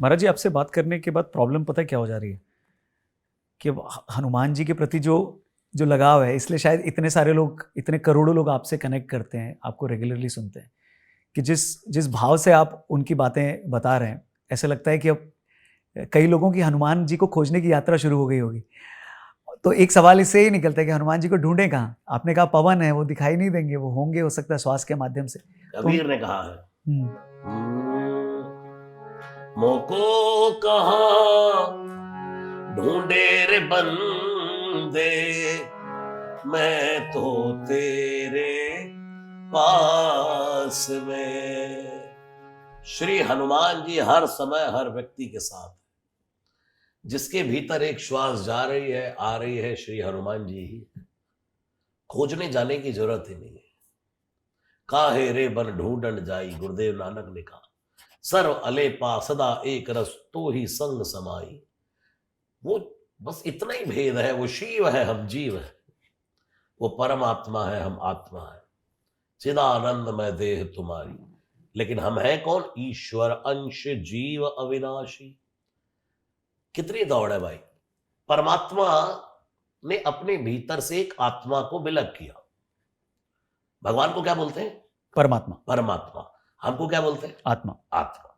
महाराज जी, आपसे बात करने के बाद प्रॉब्लम पता है क्या हो जा रही है कि अब हनुमान जी के प्रति जो जो लगाव है, इसलिए शायद इतने सारे लोग, इतने करोड़ों लोग आपसे कनेक्ट करते हैं, आपको रेगुलरली सुनते हैं कि जिस जिस भाव से आप उनकी बातें बता रहे हैं, ऐसा लगता है कि अब कई लोगों की हनुमान जी को खोजने की यात्रा शुरू हो गई होगी। तो एक सवाल इससे ही निकलता है कि हनुमान जी को ढूंढे कहाँ? आपने कहा पवन है, वो दिखाई नहीं देंगे, वो होंगे हो सकता है श्वास के माध्यम से। कबीर ने कहा है, हम्म, मोको कहाँ ढूंढे रे बंदे, मैं तो तेरे पास में। श्री हनुमान जी हर समय हर व्यक्ति के साथ, जिसके भीतर एक श्वास जा रही है आ रही है, श्री हनुमान जी ही। खोजने जाने की जरूरत ही नहीं है। काहे रे बन ढूंढन जाई, गुरुदेव नानक ने कहा, सर्व अलेपा सदा एक रस तो ही संग समाई। वो बस इतना ही भेद है, वो शिव है हम जीव है, वो परमात्मा है हम आत्मा है, चिदानंद में देह तुम्हारी। लेकिन हम हैं कौन? ईश्वर अंश जीव अविनाशी। कितनी दौड़ है भाई। परमात्मा ने अपने भीतर से एक आत्मा को विलग किया। भगवान को क्या बोलते हैं? परमात्मा। परमात्मा। हमको क्या बोलते हैं? आत्मा। आत्मा।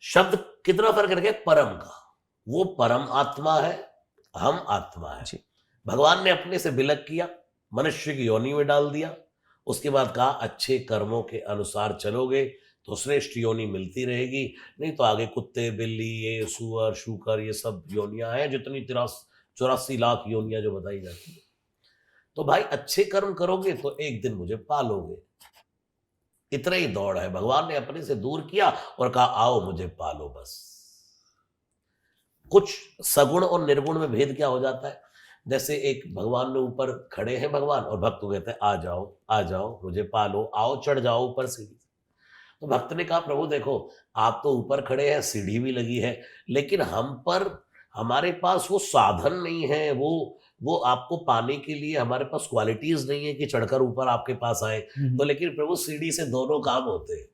शब्द कितना फर्क रखे परम का। वो परम आत्मा है, हम आत्मा है। भगवान ने अपने से विलग किया, मनुष्य की योनि में डाल दिया। उसके बाद कहा अच्छे कर्मों के अनुसार चलोगे तो श्रेष्ठ योनि मिलती रहेगी, नहीं तो आगे कुत्ते बिल्ली ये सुअर शूकर ये सब योनियां हैं, जितनी 84 लाख योनियां जो बताई जाती है। तो भाई अच्छे कर्म करोगे तो एक दिन मुझे पालोगे। इतना ही दौड़ है। भगवान ने अपने से दूर किया और कहा आओ मुझे पालो बस। कुछ सगुण और निर्गुण में भेद क्या हो जाता है? जैसे एक भगवान ने ऊपर खड़े हैं भगवान, और भक्त को कहते हैं आ जाओ मुझे पालो, आओ चढ़ जाओ ऊपर सीढ़ी। तो भक्त ने कहा प्रभु देखो, आप तो ऊपर खड़े हैं, सीढ़ी भी लगी है, लेकिन हम पर हमारे पास वो साधन नहीं है, वो आपको पाने के लिए हमारे पास क्वालिटीज नहीं है कि चढ़कर ऊपर आपके पास आए। तो लेकिन प्रभु सीढ़ी से दोनों काम होते हैं।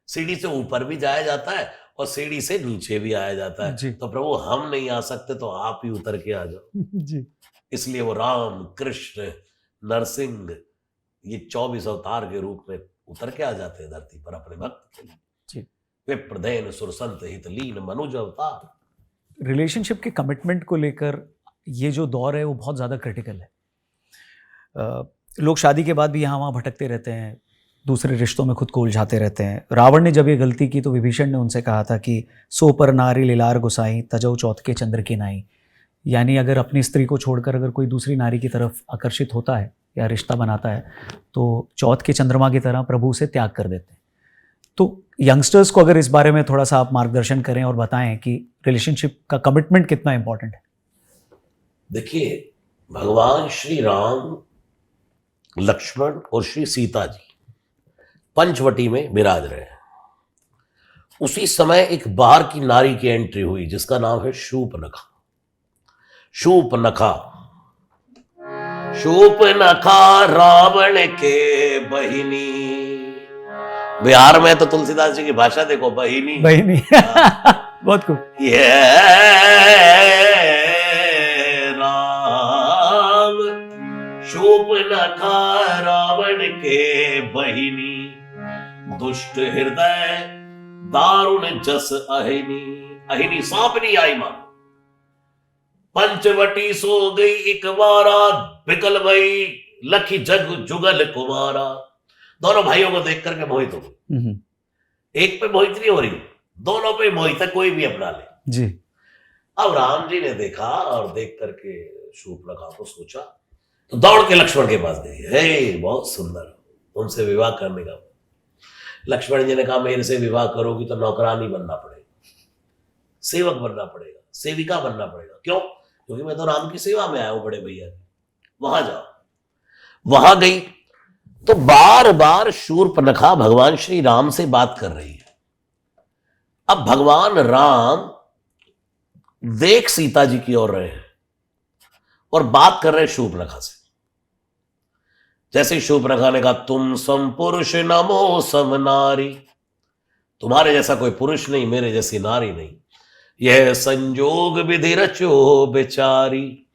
सीढ़ी से ऊपर भी जाया जाता है और सीढ़ी से नीचे भी आया जाता है। तो प्रभु हम नहीं आ सकते तो आप ही उतर के आ जाओ जी। इसलिए वो राम कृष्ण नरसिंह ये 24 अवतार के रूप में उतर के आ जाते हैं धरती पर अपने भक्त के लिए। विप्रदेन सुरसंत हित लीन मनुज अवतार। रिलेशनशिप के कमिटमेंट को लेकर ये जो दौर है वो बहुत ज़्यादा क्रिटिकल है। लोग शादी के बाद भी यहाँ वहाँ भटकते रहते हैं, दूसरे रिश्तों में खुद को उलझाते रहते हैं। रावण ने जब ये गलती की तो विभीषण ने उनसे कहा था कि सो पर नारी लीलार गुसाई तजौ चौथ के चंद्र की नाई। यानी अगर अपनी स्त्री को छोड़कर अगर कोई दूसरी नारी की तरफ आकर्षित होता है या रिश्ता बनाता है तो चौथ के चंद्रमा की तरह प्रभु से त्याग कर देते हैं। तो यंगस्टर्स को अगर इस बारे में थोड़ा सा आप मार्गदर्शन करें और बताएं कि रिलेशनशिप का कमिटमेंट कितना इंपॉर्टेंट है। देखिए, भगवान श्री राम, लक्ष्मण और श्री सीता जी पंचवटी में विराज रहे हैं। उसी समय एक बाहर की नारी की एंट्री हुई जिसका नाम है शूर्पणखा। शूर्पणखा रावण के बहिनी। बिहार में तो तुलसीदास जी की भाषा देखो, बहिनी बहुत खूब। ये राम शूर्पणखा रावण के बहिनी, दुष्ट हृदय दारुण जस अहिनी। अहिनी सांपनी आई मां। पंचवटी सो गई एक बारा, बिकल भई लखी जग जुगल कुमारा। दोनों भाइयों को देख करके मोहित हो गई। एक पे मोहित नहीं हो रही, दोनों पे मोहित है, कोई भी अपना ले जी। अब राम जी ने देखा और देख करके शूर्पणखा को सोचा तो दौड़ के लक्ष्मण के पास गई। हे बहुत सुंदर, उनसे विवाह करने का। लक्ष्मण जी ने कहा मेरे से विवाह करोगी तो नौकरानी बनना पड़ेगा, सेवक बनना पड़ेगा, सेविका बनना पड़ेगा। क्यों? क्योंकि मैं तो राम की सेवा में आया हूं बड़े भैया। वहां जाओ। वहां गई तो बार बार शूर्पणखा भगवान श्री राम से बात कर रही है। अब भगवान राम देख सीता जी की ओर रहे हैं और बात कर रहे शूर्पणखा से। जैसे शूर्पणखा ने कहा तुम सम पुरुष नमो सम नारी, तुम्हारे जैसा कोई पुरुष नहीं, मेरे जैसी नारी नहीं, यह संजोग विधि रचो बेचारी।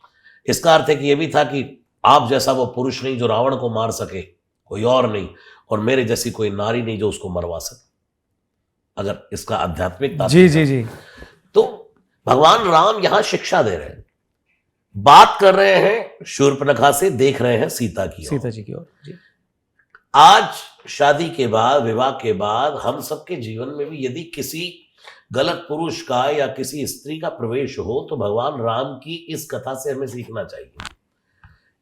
इसका अर्थ है कि यह भी था कि आप जैसा वो पुरुष नहीं जो रावण को मार सके, कोई और नहीं, और मेरे जैसी कोई नारी नहीं जो उसको मरवा सके। अगर इसका आध्यात्मिक जी जी जी, तो भगवान राम यहां शिक्षा दे रहे हैं, बात कर रहे हैं शूर्पणखा से, देख रहे हैं सीता की ओर। सीता जी की ओर जी। आज शादी के बाद, विवाह के बाद, हम सबके जीवन में भी यदि किसी गलत पुरुष का या किसी स्त्री का प्रवेश हो तो भगवान राम की इस कथा से हमें सीखना चाहिए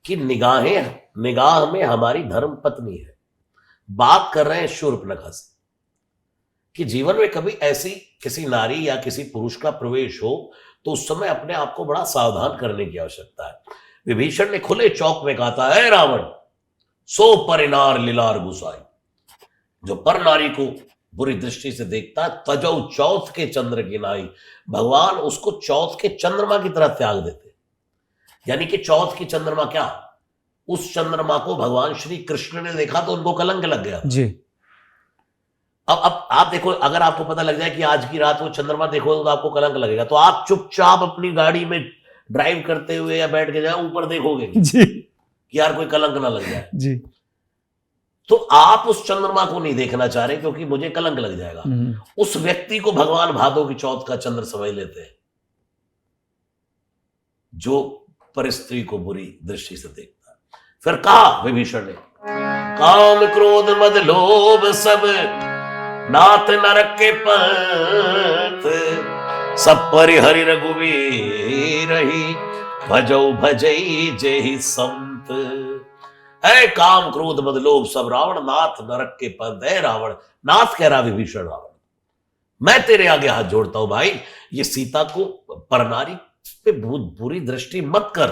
कि निगाह में हमारी धर्म पत्नी है। बात कर रहे हैं शूर्पणखा से कि जीवन में कभी ऐसी किसी नारी या किसी पुरुष का प्रवेश हो तो उस समय अपने आप को बड़ा सावधान करने की आवश्यकता है। विभीषण ने खुले चौक में कहा था, है रावण सो परिनार लीलार गुसाई। जो पर नारी को बुरी दृष्टि से देखता है, तजौ चौथ के चंद्र की नाई, भगवान उसको चौथ के चंद्रमा की तरह त्याग देते। यानी कि चौथ की चंद्रमा क्या, उस चंद्रमा को भगवान श्री कृष्ण ने देखा तो उनको कलंक लग गया जी। अब आप देखो, अगर आपको पता लग जाए कि आज की रात वो चंद्रमा देखो तो आपको कलंक लगेगा, तो आप चुपचाप अपनी गाड़ी में ड्राइव करते हुए या बैठ के जाए ऊपर देखोगे जी कि यार कोई कलंक ना लग जाए। जी। तो आप उस चंद्रमा को नहीं देखना चाह रहे क्योंकि मुझे कलंक लग जाएगा। उस व्यक्ति को भगवान भादों की चौथ का चंद्र समझ लेते हैं जो पर स्त्री को बुरी दृष्टि से देखता है। फिर कहा विभीषण ने, काम क्रोध मद लोभ सब नाथ नरक के पंथ, सब परिहरि रघुवीर ही भजौ भजई जेहि संत। ऐ काम क्रोध मद लोभ सब रावण नाथ नरक के पंथ। है रावण, नाथ कह रहा विभीषण रावण, मैं तेरे आगे हाथ जोड़ता हूं भाई, ये सीता को परनारी पे बुरी दृष्टि मत कर।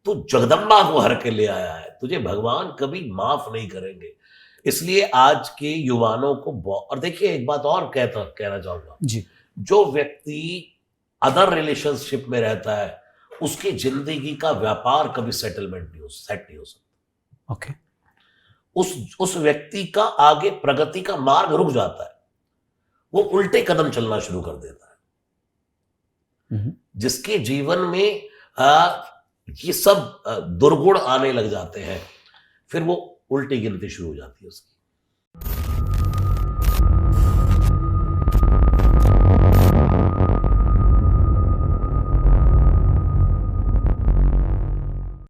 तू जगदम्बा को हर के ले आया है, तुझे भगवान कभी माफ नहीं करेंगे। इसलिए आज के युवानों को और देखिए एक बात और कहना चाहूंगा जी, जो व्यक्ति अदर रिलेशनशिप में रहता है उसकी जिंदगी का व्यापार कभी सेट नहीं हो सकता। ओके। उस व्यक्ति का आगे प्रगति का मार्ग रुक जाता है, वो उल्टे कदम चलना शुरू कर देता है। जिसके जीवन में ये सब दुर्गुण आने लग जाते हैं, फिर वो उल्टी गिनती शुरू हो जाती है उसकी।